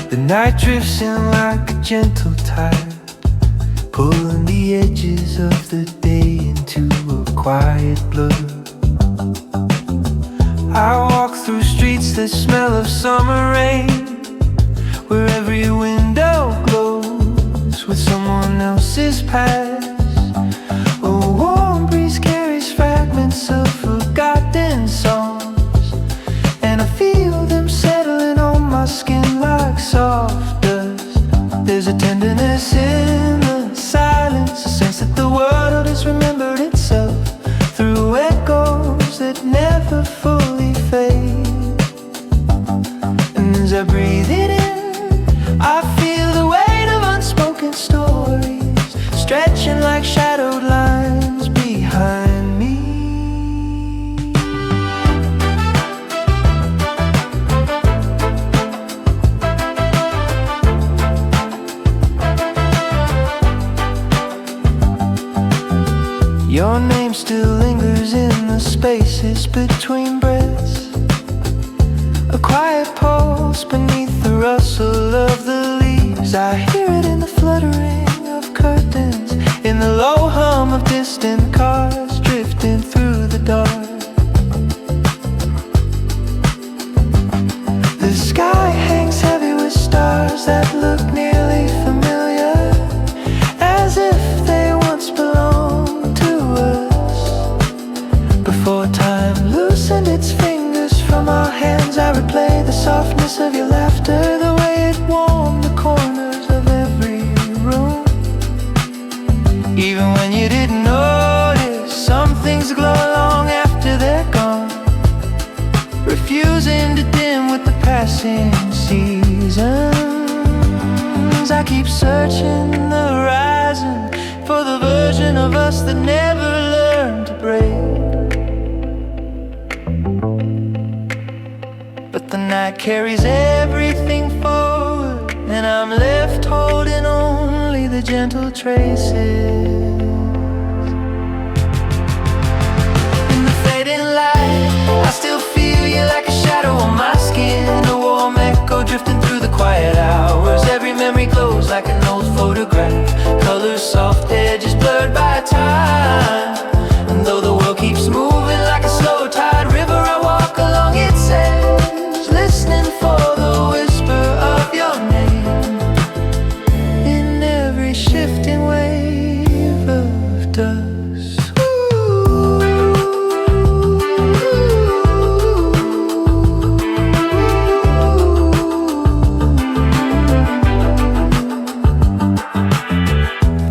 The night drifts in like a gentle tide, pulling the edges of the day into a quiet blur. I walk through streets that smell of summer rain, where every window glows with someone else's past. A warm breeze carries fragments of forgotten songs, and I feel them settling on my skin like soft dust. There's a tenderness in the silence, a sense that the world has remembered itself through echoes that never fully fade. And as I breathe it in, I feel the weight of unspoken stories stretching like shadowed lines behind me. Your name still lingers in the spaces between breaths, a quiet pulse beneath the rustle of the leaves. I hear it in the fluttering of curtains, in the low hum of distant cars drifting through the dark. The sky hangs heavy with stars that look nearly familiar, as if they once belonged to us. Before time loosened its fingers from our hands, I replay the softness of your laughter, the way it warmed the corners of every room. Even when you didn't notice, some things glow long after they're gone, refusing to dim with the passing seasons. I keep searching the horizon for the version of us that never learned to break. But the night carries everything forward, and I'm left holding only the gentle traces. In the fading light, I still feel you like a shadow on my skin, a warm echo drifting through the quiet hours. Every memory glows like an old photograph, colors soft, edges blurred by time. And though the world keeps moving like a slow tide river, I walk along its edge, listening for the whisper of your name in every shifting wave of dust.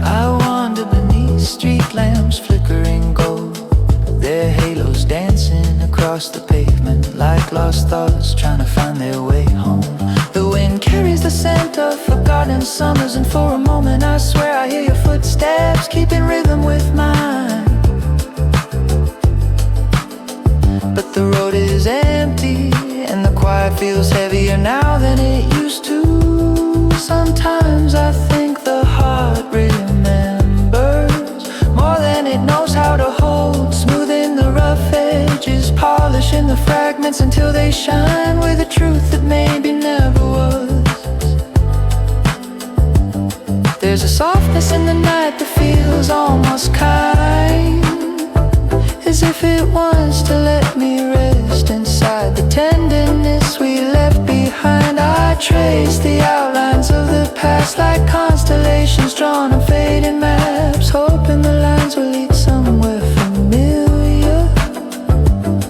I wander beneath street lamps flickering gold, their halos dancing across the pavement like lost thoughts trying to find their way home. The wind carries the scent of forgotten summers, and for a moment I swear I hear your footsteps keeping rhythm with mine. But the road is empty, and the quiet feels heavier now than it used to. Sometimes I think the heart remembers more than it knows how to hold, smoothing the rough edges, polishing the fragments until they shine with a truth that maybe never was. There's a softness in the night that feels almost kind, as if it wants to let me rest inside the tenderness we left behind. I trace the outlines of the past like constellations drawn on fading maps, hoping the lines will lead somewhere familiar.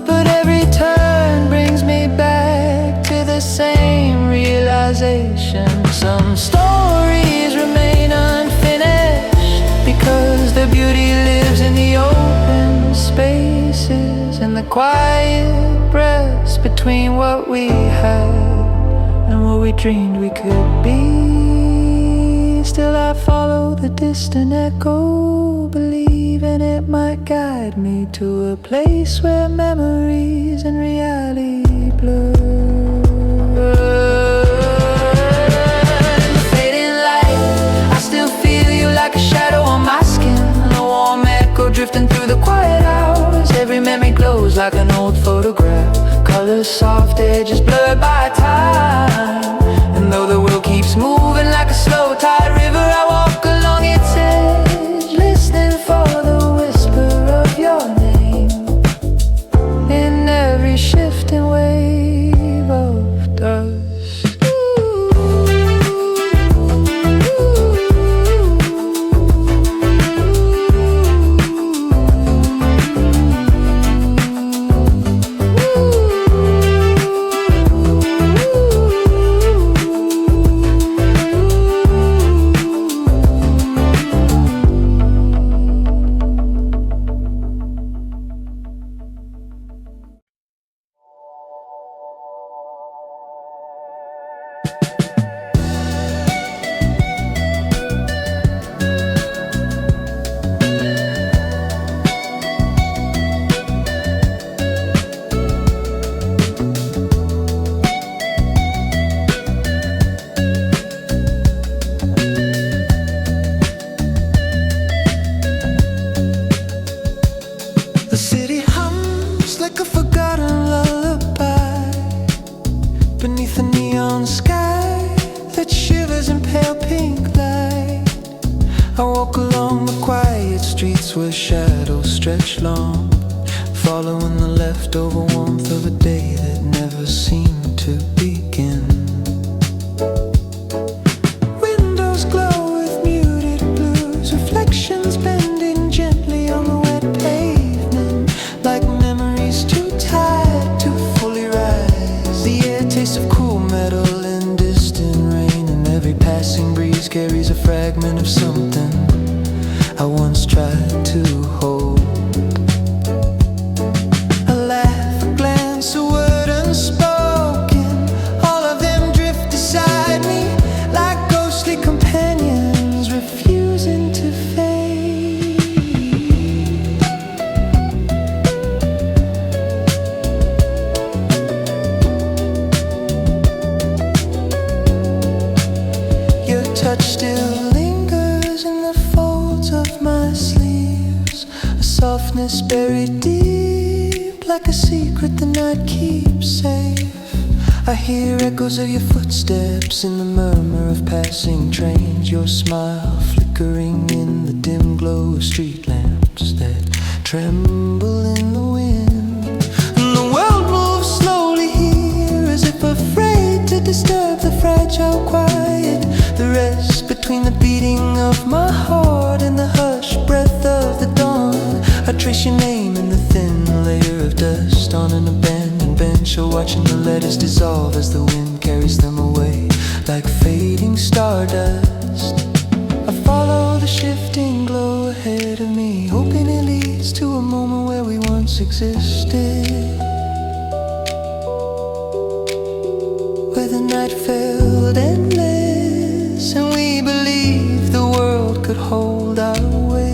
But every turn brings me back to the same realization. Some stories remain unfinished because their beauty lives in the open spaces, and the quiet breaths between what we had and what we dreamed we could be. Still I follow the distant echo, believing it might guide me to a place where memories and reality blur. In the fading light, I still feel you like a shadow on my skin, a warm echo drifting through the quiet hours. Every memory glows like an old photograph, colors soft, edges blurred by time. And though the world that shivers in pale pink light. I walk along the quiet streets where shadows stretch long, following the leftover warmth of a day that never seemed to begin. Windows glow with muted blues, reflections bending gently on the wet pavement, like memories too tired to fully rise. The air tastes of cool metal and distant rain, and every passing breeze carries a fragment of something I once tried to hold. A laugh, a glance, a word unspoken, all of them drift beside me like ghostly companions refusing to fade. Your touch still lingers in the folds of my sleeves, a softness buried deep, like a secret the night keeps safe. I hear echoes of your footsteps in the murmur of passing trains, your smile flickering in the dim glow of street lamps that tremble in the wind. And the world moves slowly here, as if afraid to disturb the fragile quiet, the rest between the beating of my heart and the hushed breath of the dawn. I trace your name in the thin layer of dust on an abandoned bench, or watching the letters dissolve as the wind carries them away like fading stardust. I follow the shifting glow ahead of me, hoping it leads to a moment where we once existed, where the night felt endless and we believed the world could hold our weight.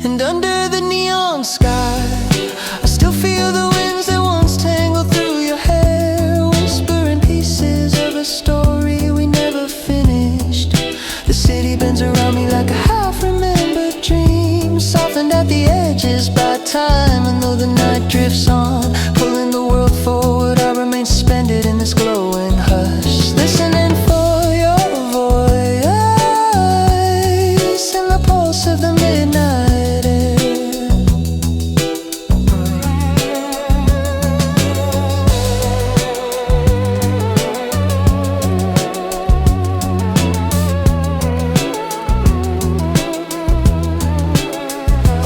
And under the neon sky, I still feel the winds that once tangled through your hair, whispering pieces of a story we never finished. The city bends around me like a half-remembered dream, softened at the edges by time. And though the night drifts on, pulling the world forward, I remain suspended in this glowing hush, listening for your voice in the pulse of the midnight.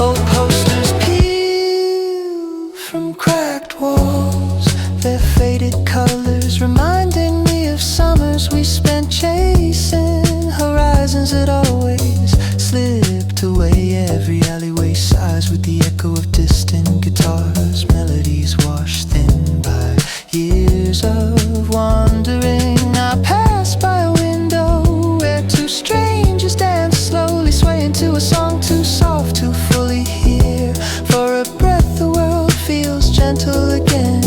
Old posters peel from cracked walls, their faded colors reminding me of summers we spent chasing horizons that always slipped away. Every alleyway sighs with the echo of distant guitars, melodies washed thin by years of wandering. I pass by a window where two strangers dance slowly, swaying to a song too soft to fully hear. For a breath the world feels gentle again,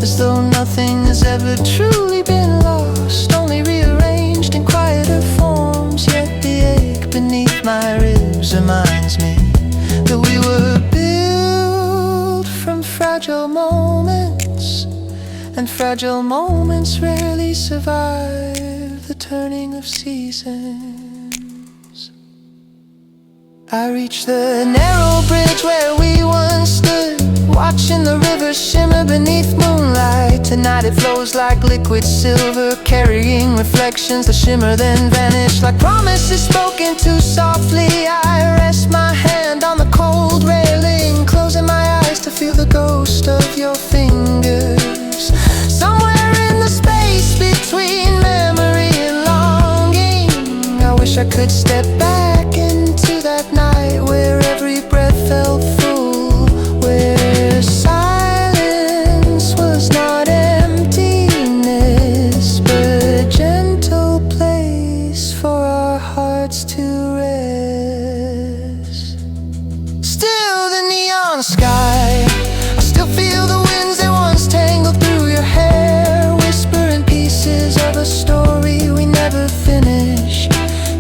as though nothing has ever truly been lost, only rearranged in quieter forms. Yet the ache beneath my ribs reminds me that we were built from fragile moments, and fragile moments rarely survive the turning of seasons. I reach the narrow bridge where we once stood, watching the river shimmer beneath moonlight. Tonight it flows like liquid silver, carrying reflections that shimmer then vanish like promises spoken too softly. I rest my hand on the cold railing, closing my eyes to feel the ghost of your fingers. Somewhere in the space between memory and longing, I wish I could step back into that night where every breath felt full, where silence was not emptiness, but a gentle place for our hearts to rest. Still the neon sky, I still feel the winds that once tangled through your hair, whispering pieces of a story we never finished.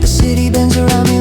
The city bends around me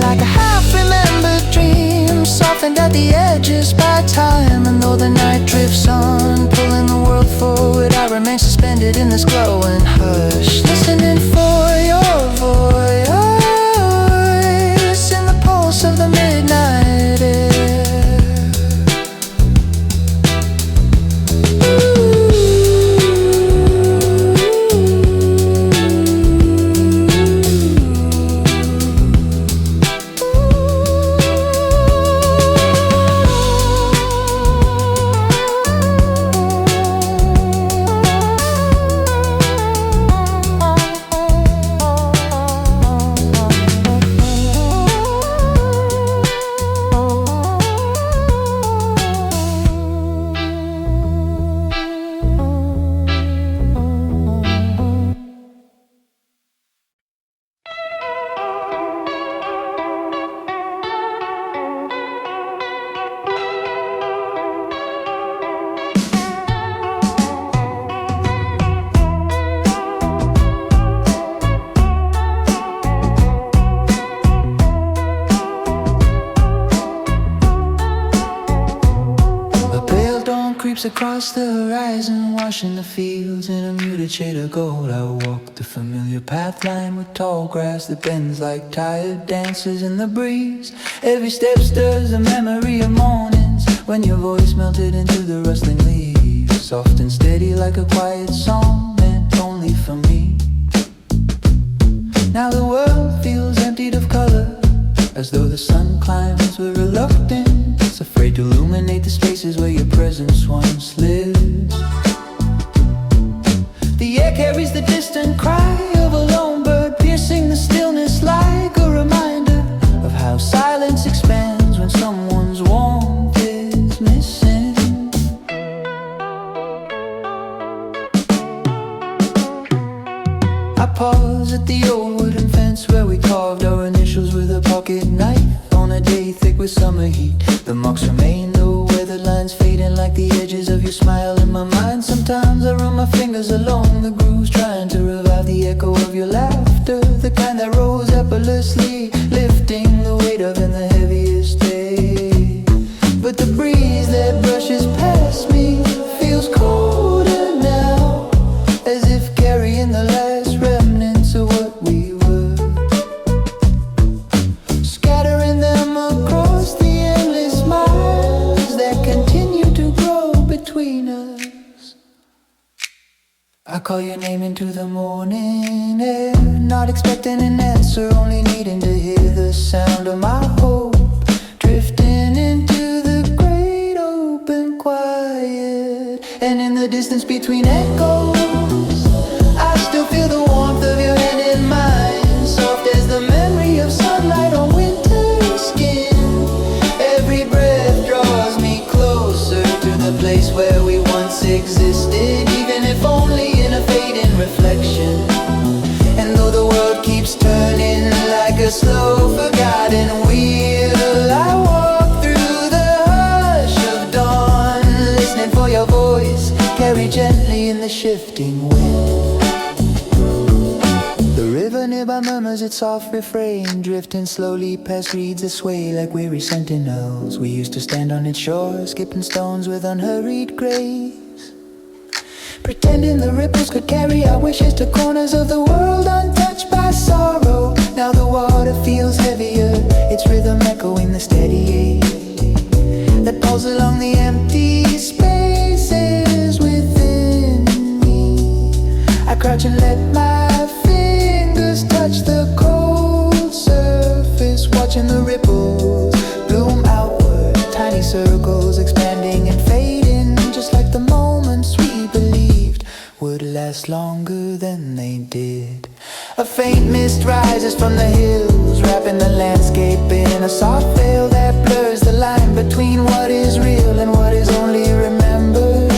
sweeps across the horizon, washing the fields in a muted shade of gold. I walk the familiar path lined with tall grass that bends like tired dancers in the breeze. Every step stirs a memory of mornings when your voice melted into the rustling leaves, soft and steady like a quiet song meant only for me. Now the world feels emptied of color, as though the sun climbs with reluctance, afraid to illuminate the spaces where your presence once lived. The air carries the distant cry of a lone bird, piercing the stillness like a reminder of how silence expands when someone's warmth is missing. I pause at the old wooden fence where we carved our initials with a pocket knife. On a day thick with summer heat, the marks remain, though weathered lines fading like the edges of your smile in my mind. Sometimes I run my fingers along the grooves, trying to revive the echo of your laughter, the kind that rose effortlessly, lifting the weight of in the heaviest day. But the breeze that brushes past me feels colder now, as if carrying the last remnants of what we were, scattering them across the endless miles that continue to grow between us. I call your name into the morning air, not expecting an answer, only needing to hear the sound of my hope, drifting into the great open quiet. And in the distance between echoes, I still feel the warmth of your hand in mine, soft as the memory of sunlight on winter skin. Every breath draws me closer to the place where we once existed, even if only in a fading reflection. And though the world keeps turning like a slow forgotten wheel, I walk through the hush of dawn, listening for your voice, carried gently in the shifting wind. The river nearby murmurs its soft refrain, drifting slowly past reeds that sway like weary sentinels. We used to stand on its shore, skipping stones with unhurried grace, pretending the ripples could carry our wishes to corners of the world untouched by sorrow. Now the water feels heavier, its rhythm echoing the steady ache that pulls along the empty spaces within me. I crouch and let my fingers touch the cold surface, watching the ripples bloom outward, tiny circles expanding and fading, just like the moments we believed would last longer than they did. A faint mist rises from the hills, wrapping the landscape in a soft veil that blurs the line between what is real and what is only remembered.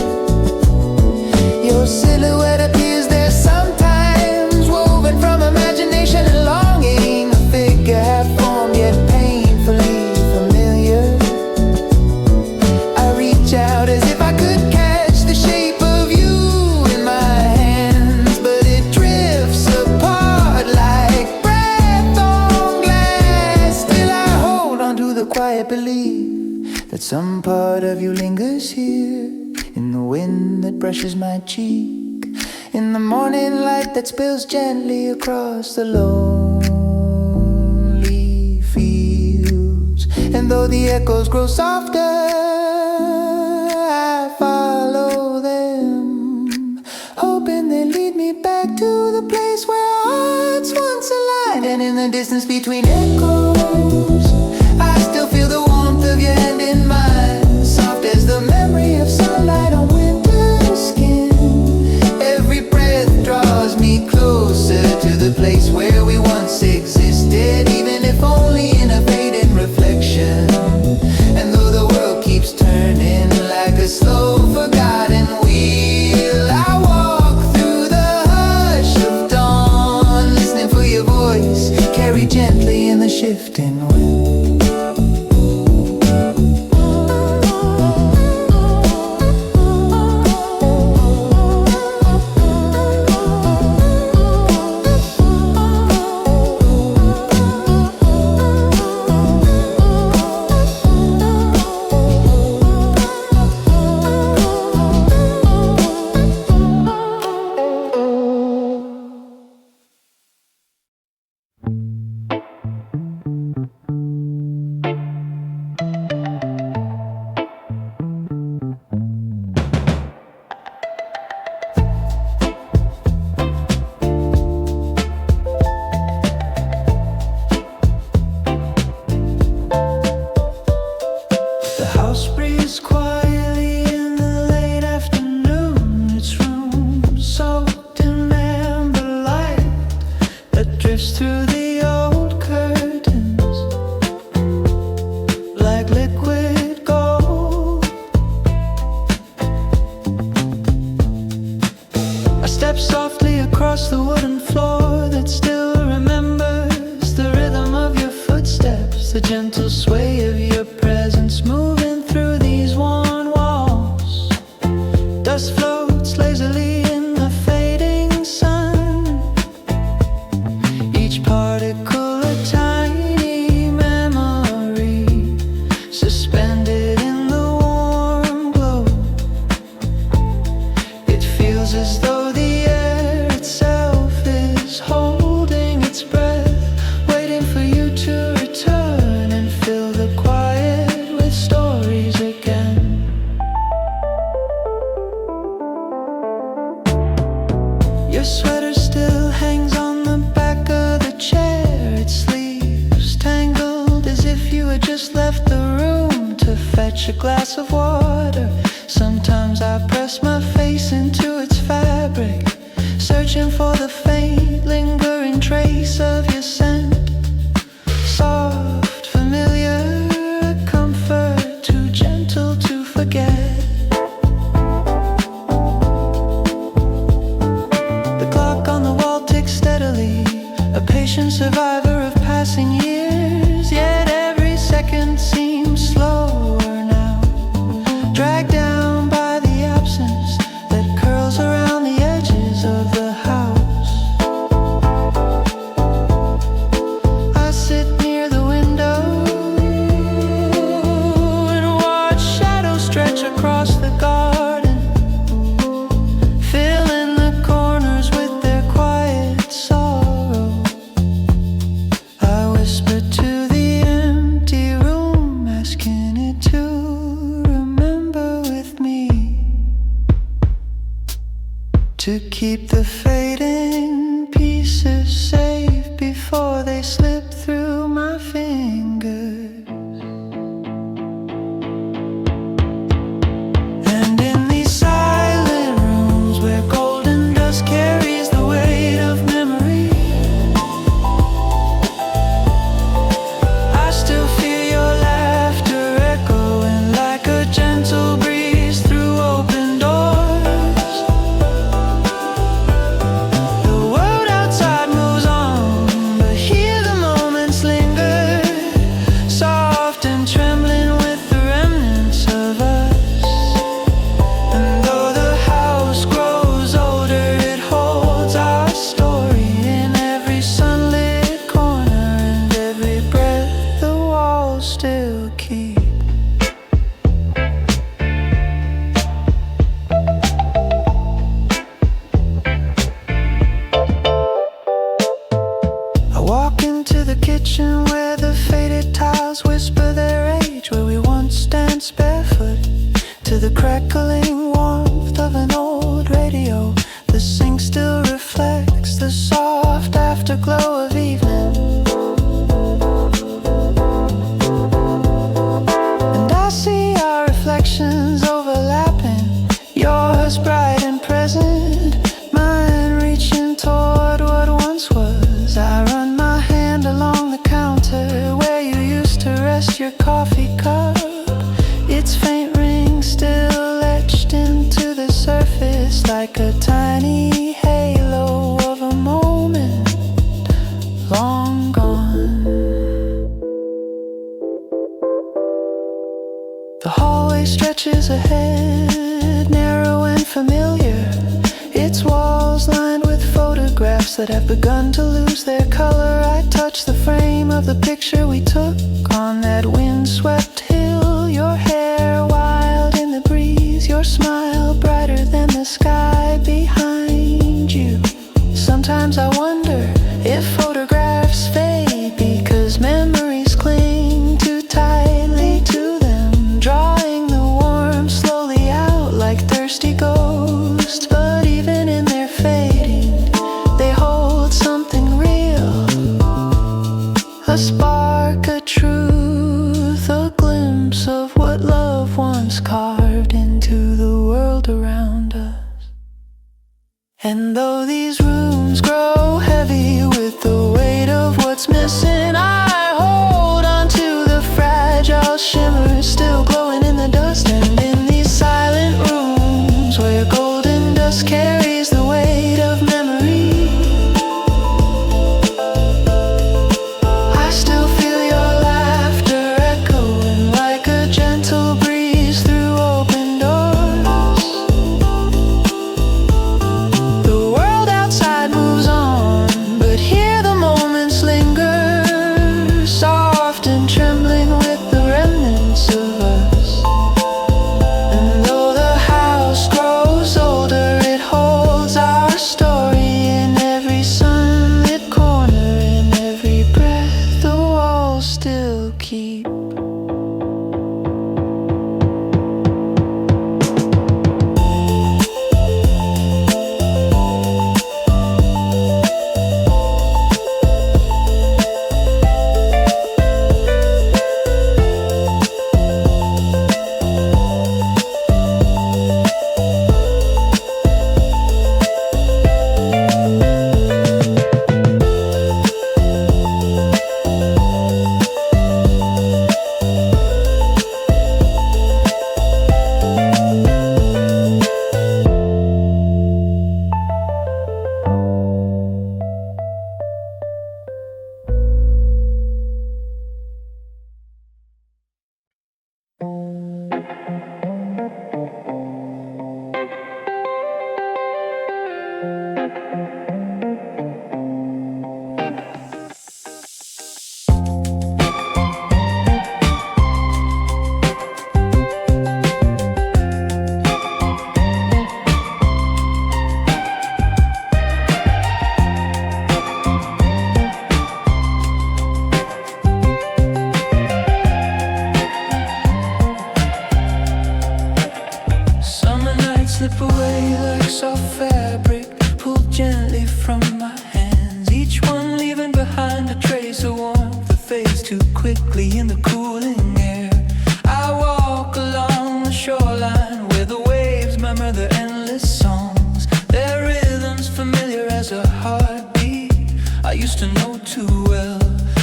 Your silhouette appears there sometimes, woven from imagination and longing, a figure half formed yet painfully familiar. I reach out as if I could catch the shape of you in my hands, but it drifts apart like breath on glass. Still I hold on to the quiet belief that some part of you lingers here, in the wind that brushes my cheek, in the morning light that spills gently across the lonely fields. And though the echoes grow softer, I follow them, hoping they lead me back to the place where hearts once aligned. And in the distance between echoes, I still feel the warmth of your hand in mine, soft as the memory of sunlight on winter skin. Every breath draws me closer to the place where we once existed, even if only in a fading reflection. And though the world keeps turning like a slow forgotten wheel, I walk through the hush of dawn, listening for your voice, carried gently in the shifting wind. through the old curtains like liquid gold. I step softly across the wooden floor that still remembers the rhythm of your footsteps, the gentle sway of your presence moving through these worn walls. Dust floats lazily in the fading sun, each particle a tiny memory suspended in the warm glow. It feels as though the air itself is holding its breath, waiting for you to return and fill the quiet with stories again. Your sweater still hangs on the back of the chair, its sleeves tangled as if you had just left the room to fetch a glass of water. Sometimes I press my face into its fabric, searching for the faint, lingering trace of your scent. Soft, familiar, a comfort too gentle to forget. The clock on the wall ticks steadily, a patient survivor of passing years, yet every second seems slower now, dragged down by the absence that curls around the edges of the house. I sit near the window and watch shadows stretch across the garden, filling the corners with their quiet sorrow. I whisper to the empty room, asking it to remember with me, to keep the fading pieces safe before they slip through my fingers. And in these silent rooms where golden dust carries the weight of memory, I still feel your laughter echoing like a gentle breeze through open doors. The world outside moves on, but here the moments linger, soft and trembling with the remnants of us. And though the house grows older, it holds our story in every sunlit corner and every breath the walls still keep. I walk into the kitchen where the faded tiles whisper their age, where we once danced barefoot to the crackling warmth of an old radio. The sink still reflects the soft afterglow of evening, and I see our reflections overlapping, yours bright and present, mine reaching toward what once was. I run my hand along the counter where you used to rest your coffee cup, its faint ring still etched into the surface like a tiny halo of a moment long gone. The hallway stretches ahead, narrow and familiar, its walls lined with photographs that have begun to lose their color. I touch the frame of the picture we took on that windswept hill, your hair wild in the breeze, your smile brighter than the sky behind you. Sometimes I wonder if photographs fade because memories cling too tightly to them, drawing the warmth slowly out like thirsty ghosts. But even in their fading, they hold something real, a spark, a truth, a glimpse of what love once carved into the world around us. And though these rooms grow heavy with the weight gently from my hands, each one leaving behind a trace of warmth that fades too quickly in the cooling air. I walk along the shoreline where the waves murmur their endless songs, their rhythms familiar as a heartbeat I used to know too well.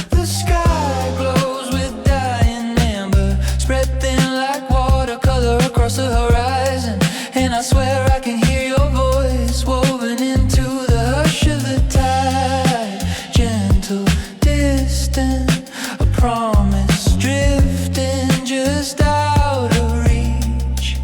The sky glows with dying amber, spread thin like watercolor across the horizon, and I swear I can hear your voice woven into the hush of the tide. Gentle, distant, a promise drifting just out of reach.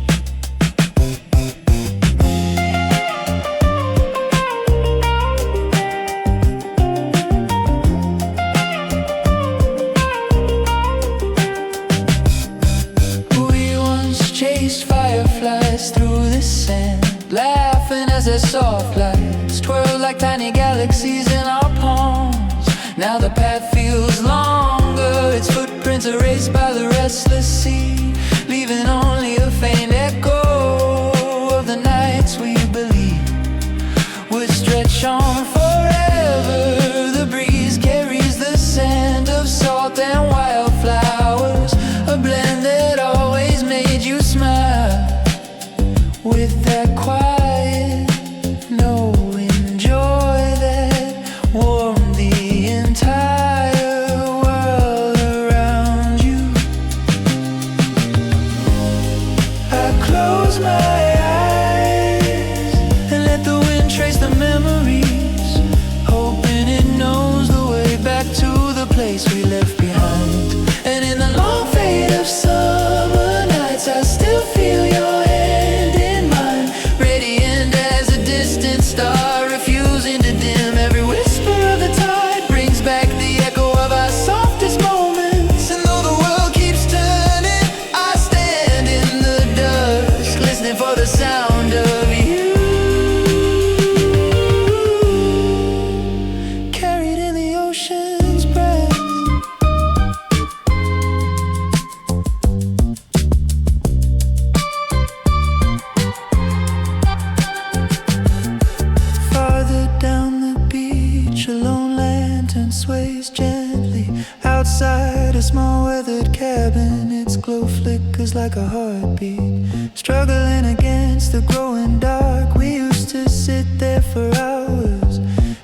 We once chased fireflies through the sand, laughing as their soft lights twirl like tiny galaxies in our palms. Now the path feels longer, its footprints erased by the restless sea, leaving only a faint echo of the nights we believed would stretch on forever. The breeze carries the scent of salt and wildflowers, a blend that always made you smile with that quiet, knowing joy that warmed the entire world around you. I close my eyes and let the wind trace the memories, hoping it knows the way back to the place we left behind. And in the long fade of summer nights, I still feel your hand in mine, radiant as a distant star, refusing to dim. Every whisper of the tide brings back the echo of our softest moments. And though the world keeps turning, I stand in the dust, listening for the sound of you, carried in the ocean's breath. Farther down the beach, a lone lantern sways gently. Outside a small weathered cabin, its glow flickers like a heartbeat. Struggling against the growing dark, we used to sit there for hours,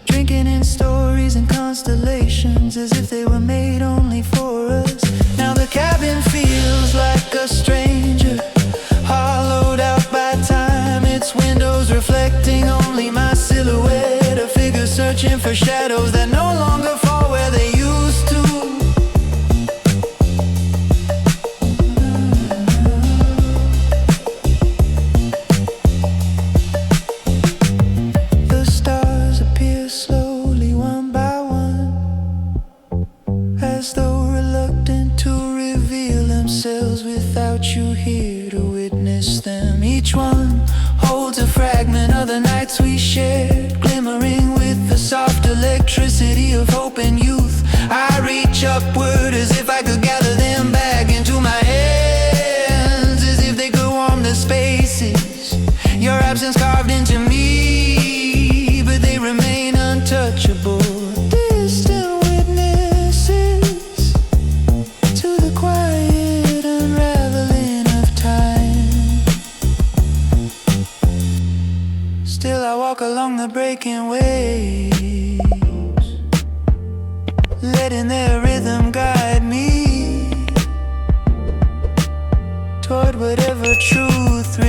drinking in stories and constellations as if they were made only for us. Now the cabin feels like a stranger, hollowed out by time, its windows reflecting only my silhouette, a figure searching for shadows that no longer fall where they used to. The stars appear slowly one by one, as though reluctant to reveal themselves without you here to witness them. Each one holds a fragment of the nights we shared, glimmering with the soft electricity of hope and youth. I reach upward as if I could gather them back into my hands, as if they could warm the spaces your absence carved into me, but they remain untouchable, distant witnesses to the quiet unraveling of time. Still I walk along the breaking waves, letting their rhythm guide me toward whatever truth